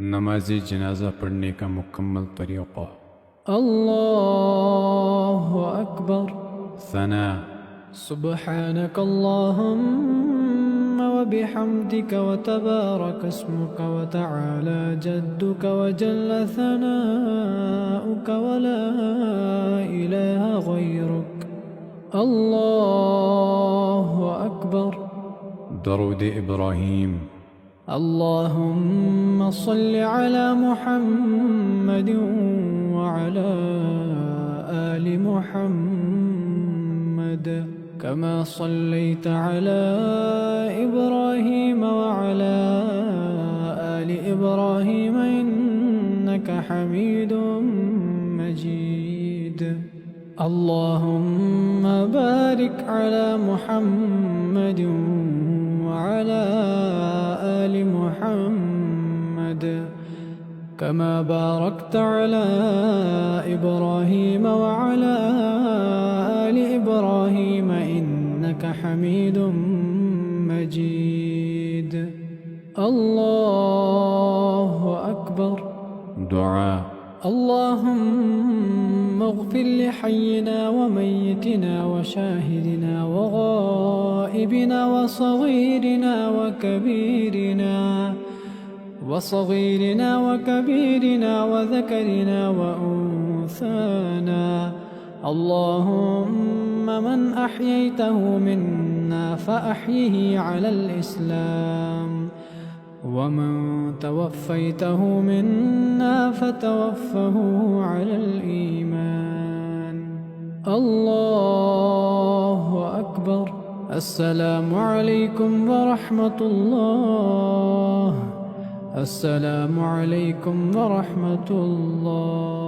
नमाज़ी जनाजा पढ़ने का मुकम्मल तरीक़ा। अल्लाहु अकबर। सना। सुब्हानक अल्लाहुम्म व बिहम्दिक व तबारक अस्मुक व तआला जद्दुक व जल्ल सनाउक व ला इलाहा गैरुक। अल्लाहु अकबर। दरूद इब्राहीम। اللهم صل على محمد وعلى آل محمد كما صليت على إبراهيم وعلى آل إبراهيم إنك حميد مجيد. اللهم بارك على محمد وعلى آل محمد كما باركت على إبراهيم وعلى آل إبراهيم إنك حميد مجيد. الله أكبر. دعاء. اللهم اغفر لحينا وميتنا وشاهدنا وغائبنا وصغيرنا وكبيرنا وذكرنا وأنثانا. اللهم من أحييته منا فأحيه على الإسلام ومن توفيته منا فتوفه على الإيمان. الله أكبر. السلام عليكم ورحمة الله. السلام عليكم ورحمة الله.